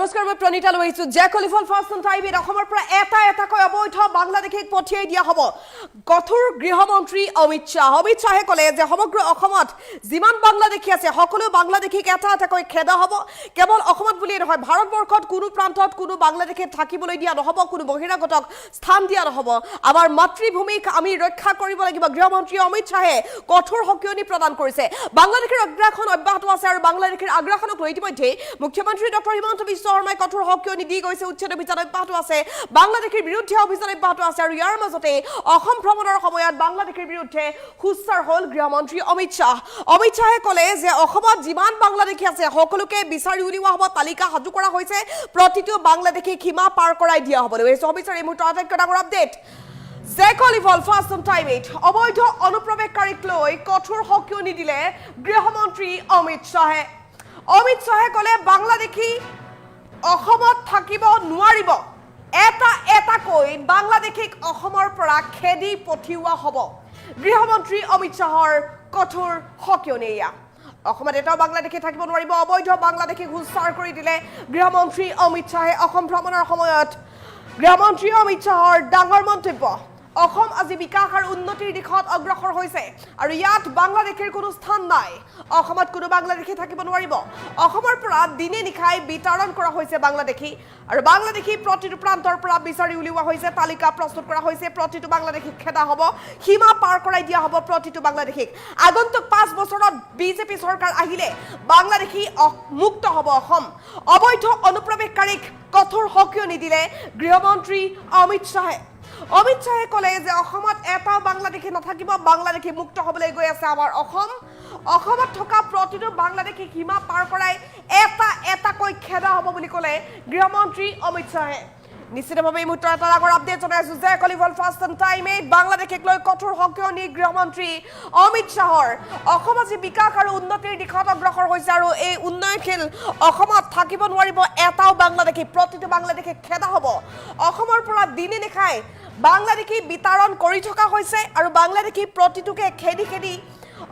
নমস্কাৰ মই প্ৰণীতা লৈছো জে কলিফল ফাৰ্ষ্ট টাইমত অসমৰ পৰা এটাকৈ অবৈধ বাংলাদেশীক পঠিয়াই দিয়া হ'ব কঠোৰ গৃহমন্ত্ৰী অমিত শ্বাহে ক'লে যে সমগ্ৰ অসমত যিমান বাংলাদেশী আছে সকলো বাংলাদেশীক এটাকৈ খেদা হ'ব কেৱল অসমত বুলি নহয় ভাৰতবৰ্ষত কোনো প্ৰান্তত কোনো বাংলাদেশী থাকিবলৈ দিয়া নহ'ব কোনো বহিৰাগতক স্থান দিয়া নহ'ব আমাৰ মাতৃভূমিক আমি ৰক্ষা কৰিব লাগিব গৃহমন্ত্ৰী অমিত শ্বাহে কঠোৰ হকিয়নি প্ৰদান কৰিছে বাংলাদেশৰ আগ্ৰাসন অব্যাহত আছে আৰু বাংলাদেশৰ আগ্ৰাসনক লৈ ইতিমধ্যে মুখ্যমন্ত্ৰী ডক্টৰ হিমন্ত বিশ্ব শৰ্মাই কঠোৰ হকিয়নি দি গৈছে উচ্ছেদ অভিযান অব্যাহত আছে বাংলাদেশৰ বিৰুদ্ধে অভিযান অব্যাহত আছে আৰু ইয়াৰ মাজতে অসম ভ্ৰমণৰ সময়ত বাংলাদেশৰ বিৰুদ্ধে হুঁচাৰ হ'ল গৃহমন্ত্ৰী অমিত শ্বাহে ক'লে যে অসমত যিমান বাংলাদেশী আছে সকলোকে বিচাৰি উলিওৱা হ'ব তালিকা সাজু কৰা হৈছে প্ৰতিটো বাংলাদেশী সীমা পাৰ কৰাই দিয়া হ'ব এই সবিচাৰ এই মুহূৰ্তৰ আটাইতকৈ ডাঙৰ আপডেট জে কলিফল ফাৰ্ষ্ট টাইমত অবৈধ অনুপ্ৰৱেশকাৰীক লৈ কঠোৰ হকিয়নি দিলে গৃহমন্ত্ৰী অমিত শ্বাহে ক'লে বাংলাদেশী অসমত থাকিব নোৱাৰিব এটাকৈ বাংলাদেশীক অসমৰ পৰা খেদি পঠিওৱা হ'ব গৃহমন্ত্ৰী অমিত শ্বাহৰ কঠোৰ হকিয়নি অসমত এটাও বাংলাদেশী থাকিব নোৱাৰিব অবৈধ বাংলাদেশীক হুঁচাৰ কৰি দিলে গৃহমন্ত্ৰী অমিত শ্বাহে অসম ভ্ৰমণৰ সময়ত গৃহমন্ত্ৰী অমিত শ্বাহৰ ডাঙৰ মন্তব্য অসম আজি বিকাশ আৰু উন্নতিৰ দিশত অগ্ৰসৰ হৈছে আৰু ইয়াত বাংলাদেশীৰ কোনো স্থান নাই অসমত কোনো বাংলাদেশী থাকিব নোৱাৰিব অসমৰ পৰা দিনে নিশাই বিতৰণ কৰা হৈছে বাংলাদেশী আৰু বাংলাদেশী প্ৰতিটো প্ৰান্তৰ পৰা বিচাৰি উলিওৱা হৈছে তালিকা প্ৰস্তুত কৰা হৈছে প্ৰতিটো বাংলাদেশীক খেদা হ'ব সীমা পাৰ কৰাই দিয়া হ'ব প্ৰতিটো বাংলাদেশীক আগন্তুক 5 বছৰত বিজেপি চৰকাৰ আহিলে বাংলাদেশী মুক্ত হ'ব অসম অবৈধ অনুপ্ৰৱেশকাৰীক কঠোৰ হকিয়নি দিলে গৃহমন্ত্ৰী অমিত শ্বাহে ক'লে যে অসমত এটাও বাংলাদেশী নাথাকিব বাংলাদেশী মুক্ত হ'বলৈ গৈ আছে আমাৰ অসমত থকা প্ৰতিটো বাংলাদেশী সীমা পাৰ কৰাই এটাকৈ খেদা হ'ব বুলি ক'লে গৃহমন্ত্ৰী অমিত শ্বাহে নিশ্চিতভাৱে এই মুহূৰ্তৰ এটা ডাঙৰ আপডেট জনাইছো যে কলিফল ফাৰ্ষ্ট টাইমত বাংলাদেশীক লৈ কঠোৰ হকিয়নি গৃহমন্ত্ৰী অমিত শ্বাহৰ অসম আজি বিকাশ আৰু উন্নতিৰ দিশত অগ্ৰসৰ হৈছে আৰু এই উন্নয়নশীল অসমত থাকিব নোৱাৰিব এটাও বাংলাদেশী প্ৰতিটো বাংলাদেশীক খেদা হ'ব অসমৰ পৰা দিনে নিশাই বাংলাদেশী বিতৰণ কৰি থকা হৈছে আৰু বাংলাদেশী প্ৰতিটোকে খেদি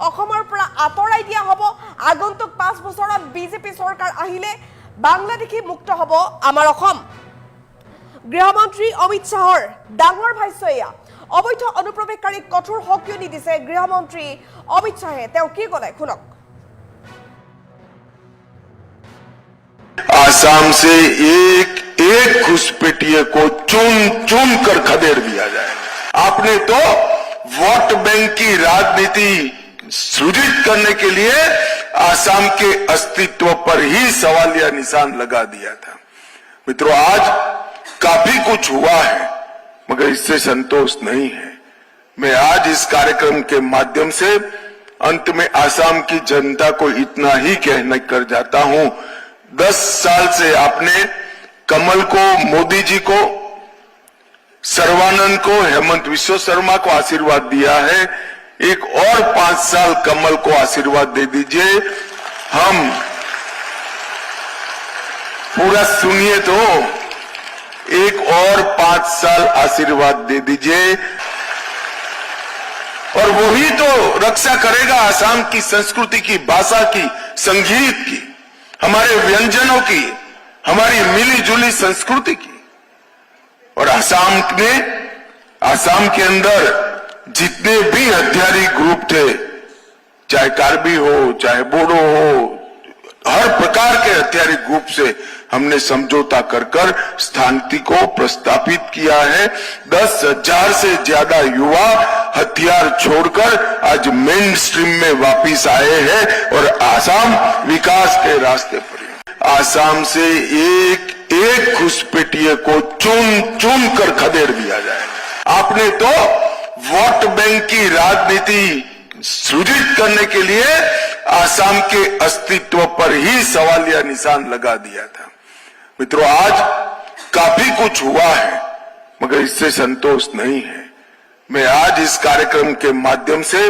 অসমৰ পৰা আঁতৰাই দিয়া হ'ব আগন্তুক 5 বছৰত বিজেপি চৰকাৰ আহিলে বাংলাদেশী মুক্ত হ'ব আমাৰ অসম গৃহমন্ত্ৰী অমিত শ্বাহৰ ডাঙৰ ভাষ্য এয়া অবৈধ অনুপ্ৰৱেশকাৰীক কঠোৰ হকিয়নি দিছে গৃহমন্ত্ৰী অমিত শ্বাহে তেওঁ কি ক'লে শুনক आसाम से एक घुसपैठिए को चुन कर खदेड़ दिया जाए आपने तो वोट बैंक की राजनीति सृजित करने के लिए आसाम के अस्तित्व पर ही सवालिया निशान लगा दिया था मित्रों आज काफी कुछ हुआ है मगर इससे संतोष नहीं है मैं आज इस कार्यक्रम के माध्यम से अंत में आसाम की जनता को इतना ही कहने कर जाता हूं 10 साल से आपने कमल को मोदी जी को सर्वानंद को हेमंत विश्व शर्मा को आशीर्वाद दिया है एक और 5 साल कमल को आशीर्वाद दे दीजिए हम पूरा सुनिए तो एक और 5 साल आशीर्वाद दे दीजिए और वही तो रक्षा करेगा आसाम की संस्कृति की भाषा की संगीत की हमारे व्यंजनों की हमारी मिली जुली संस्कृति की और आसाम के अंदर जितने भी हथियारी ग्रुप थे चाहे कार्बी हो चाहे बोडो हो हर प्रकार के हथियारी ग्रुप से हमने समझौता कर शांति को प्रस्तापित किया है 10,000 से ज्यादा युवा हथियार छोड़कर आज मेन स्ट्रीम में वापिस आए हैं और आसाम विकास के रास्ते पर आसाम से एक घुसपैठिए को चुन कर खदेड़ दिया जाए आपने तो वोट बैंक की राजनीति सृजित करने के लिए आसाम के अस्तित्व पर ही सवालिया निशान लगा दिया था मित्रों आज काफी कुछ हुआ है मगर इससे संतोष नहीं है मैं आज इस कार्यक्रम के माध्यम से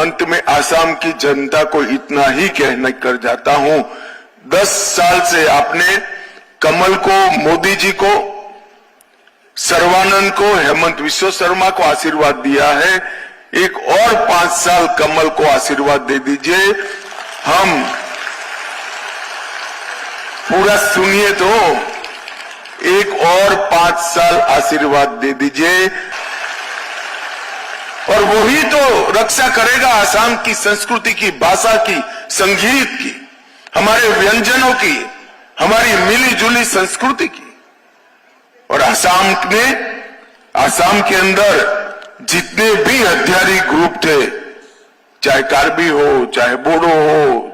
अंत में आसाम की जनता को इतना ही कहने कर जाता हूं 10 साल से आपने कमल को मोदी जी को सर्वानंद को हेमंत विश्व शर्मा को आशीर्वाद दिया है एक और 5 साल कमल को आशीर्वाद दे दीजिए हम पूरा सुनिए तो, एक और 5 साल आशीर्वाद दे दीजिए और वही तो रक्षा करेगा आसाम की संस्कृति की, भाषा की, संगीत की, हमारे व्यंजनों की, हमारी मिली जुली संस्कृति की। और आसाम के अंदर जितने भी हथियारी ग्रुप थे, चाहे कार्बी हो, चाहे बोडो हो,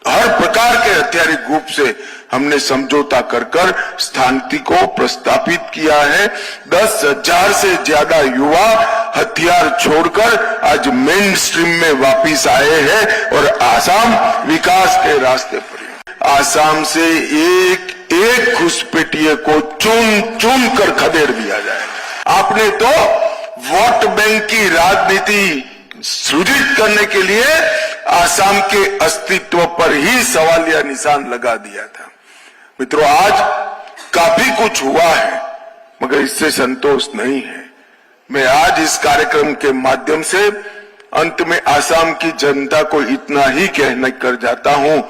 हर प्रकार के हथियारी ग्रुप से हमने समझौता कर शांति को प्रस्तापित किया है। 10,000 से ज्यादा युवा हथियार छोड़कर आज मेन स्ट्रीम में वापिस आए हैं और आसाम विकास के रास्ते पर है। आसाम से एक घुसपैठिए को चुन कर खदेड़ दिया जाए। आपने तो वोट बैंक की राजनीति सृजित करने के लिए आसाम के अस्तित्व पर ही सवालिया निशान लगा दिया था। मित्रों, आज काफी कुछ हुआ है मगर इससे संतोष नहीं है। मैं आज इस कार्यक्रम के माध्यम से अंत में आसाम की जनता को इतना ही कहना कर जाता हूं,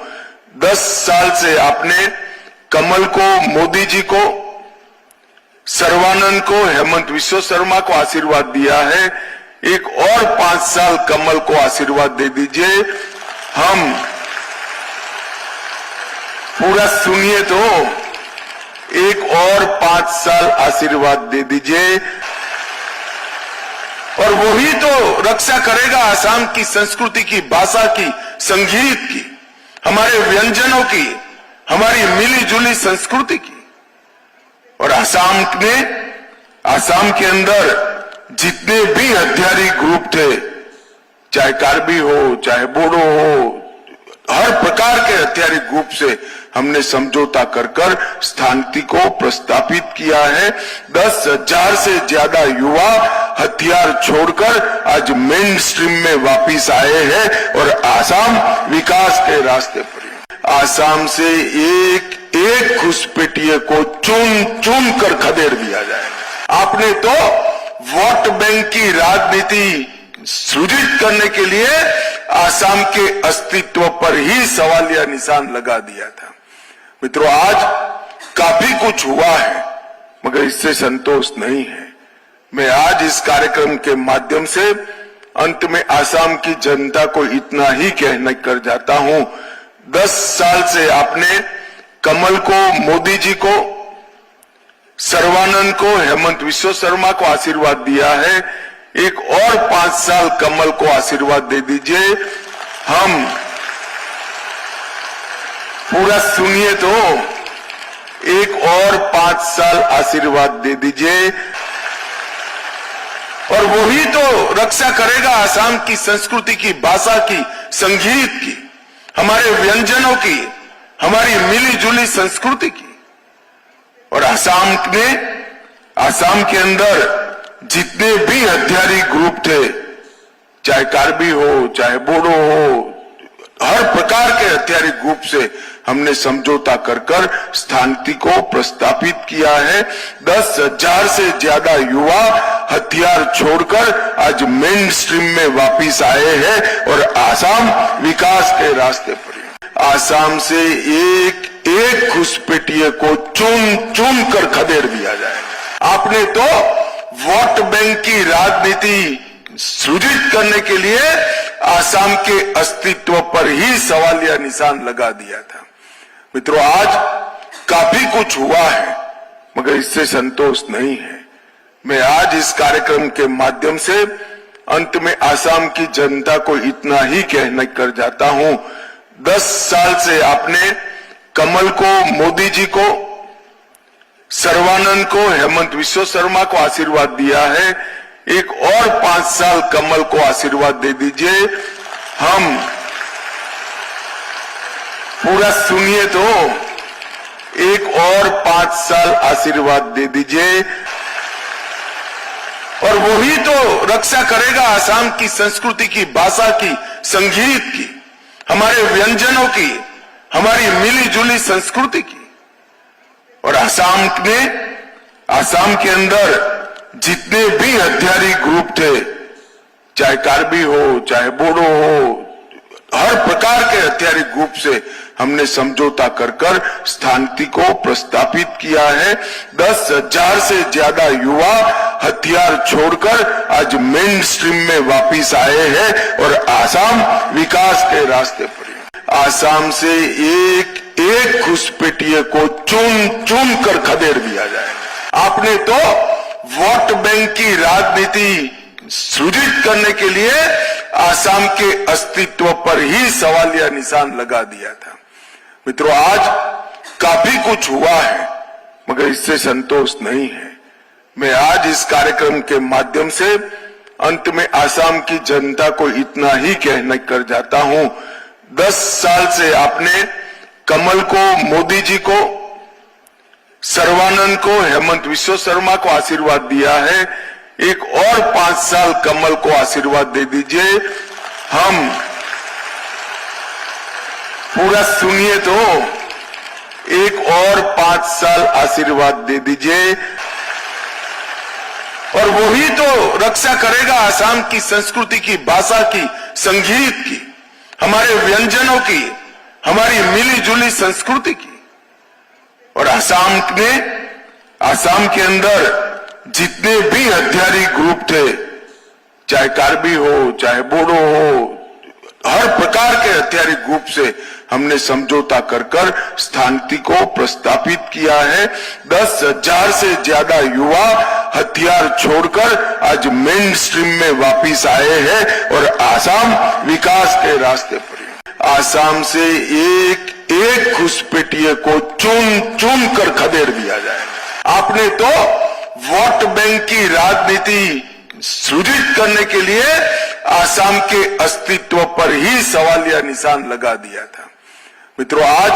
10 साल से आपने कमल को, मोदी जी को, सर्बानंद को, हेमंत विश्व शर्मा को आशीर्वाद दिया है। एक और 5 साल कमल को आशीर्वाद दे दीजिए। हम पूरा सुनिए तो, एक और 5 साल आशीर्वाद दे दीजिए और वही तो रक्षा करेगा आसाम की संस्कृति की, भाषा की, संगीत की, हमारे व्यंजनों की, हमारी मिली जुली संस्कृति की। और आसाम के अंदर जितने भी हथियारी ग्रुप थे, चाहे कार्बी हो, चाहे बोडो हो, हर प्रकार के हथियारी ग्रुप से हमने समझौता कर शांति को प्रस्तापित किया है। 10,000 से ज्यादा युवा हथियार छोड़कर आज मेन स्ट्रीम में वापिस आए हैं और आसाम विकास के रास्ते पर है। आसाम से एक घुसपैठिए को चुन कर खदेड़ दिया जाए। आपने तो वोट बैंक की राजनीति सृजित करने के लिए आसाम के अस्तित्व पर ही सवालिया निशान लगा दिया था। मित्रों, आज काफी कुछ हुआ है मगर इससे संतोष नहीं है। मैं आज इस कार्यक्रम के माध्यम से अंत में आसाम की जनता को इतना ही कहना कर जाता हूं, 10 साल से आपने कमल को, मोदी जी को, सर्बानंद को, हेमंत विश्व शर्मा को आशीर्वाद दिया है। एक और 5 साल कमल को आशीर्वाद दे दीजिए। हम पूरा सुनिए तो, एक और 5 साल आशीर्वाद दे दीजिए और वही तो रक्षा करेगा आसाम की संस्कृति की, भाषा की, संगीत की, हमारे व्यंजनों की, हमारी मिली जुली संस्कृति की। और आसाम के अंदर जितने भी हथियारी ग्रुप थे, चाहे कार्बी हो, चाहे बोडो हो, हर प्रकार के हथियारी ग्रुप से हमने समझौता कर शांति को प्रस्तापित किया है। 10,000 से ज्यादा युवा हथियार छोड़कर आज मेन स्ट्रीम में वापिस आए हैं और आसाम विकास के रास्ते पर है। आसाम से एक घुसपैठिए को चुन कर खदेड़ दिया जाए। आपने तो वोट बैंक की राजनीति सृजित करने के लिए आसाम के अस्तित्व पर ही सवालिया निशान लगा दिया था। मित्रों, आज काफी कुछ हुआ है मगर इससे संतोष नहीं है। मैं आज इस कार्यक्रम के माध्यम से अंत में आसाम की जनता को इतना ही कहना कर जाता हूं, 10 साल से आपने कमल को, मोदी जी को, सर्बानंद को, हेमंत विश्व शर्मा को आशीर्वाद दिया है। एक और 5 साल कमल को आशीर्वाद दे दीजिए। हम पूरा सुनिए तो, एक और 5 साल आशीर्वाद दे दीजिए और वही तो रक्षा करेगा आसाम की संस्कृति की, भाषा की, संगीत की, हमारे व्यंजनों की, हमारी मिली जुली संस्कृति की। और आसाम के अंदर जितने भी हथियारी ग्रुप थे, चाहे कार्बी हो, चाहे बोडो हो, हर प्रकार के हथियारी ग्रुप से हमने समझौता कर शांति को प्रस्तापित किया है। 10,000 से ज्यादा युवा हथियार छोड़कर आज मेन स्ट्रीम में वापिस आए हैं और आसाम विकास के रास्ते पर है। आसाम से एक एक घुसपैठिए को चुन चुन कर खदेड़ दिया जाए। आपने तो वोट बैंक की राजनीति सृजित करने के लिए आसाम के अस्तित्व पर ही सवालिया निशान लगा दिया था। मित्रों, आज काफी कुछ हुआ है मगर इससे संतोष नहीं है। मैं आज इस कार्यक्रम के माध्यम से अंत में आसाम की जनता को इतना ही कहने कर जाता हूं, 10 साल से आपने कमल को, मोदी जी को, सर्बानंद को, हेमंत विश्व शर्मा को आशीर्वाद दिया है। एक और 5 साल कमल को आशीर्वाद दे दीजिए। हम पूरा सुनिए तो, एक और 5 साल आशीर्वाद दे दीजिए और वही तो रक्षा करेगा आसाम की संस्कृति की, भाषा की, संगीत की, हमारे व्यंजनों की, हमारी मिली जुली संस्कृति की। और आसाम के अंदर जितने भी हथियारी ग्रुप थे, चाहे कार्बी हो, चाहे बोडो हो, हर प्रकार के हथियारी ग्रुप से हमने समझौता कर शांति को प्रस्तापित किया है। 10,000 से ज्यादा युवा हथियार छोड़कर आज मेन स्ट्रीम में वापिस आए हैं और आसाम विकास के रास्ते पर है। आसाम से एक एक घुसपैठिए को चुन चुन कर खदेड़ दिया जाए। आपने तो वोट बैंक की राजनीति सृजित करने के लिए आसाम के अस्तित्व पर ही सवालिया निशान लगा दिया था। मित्रों, आज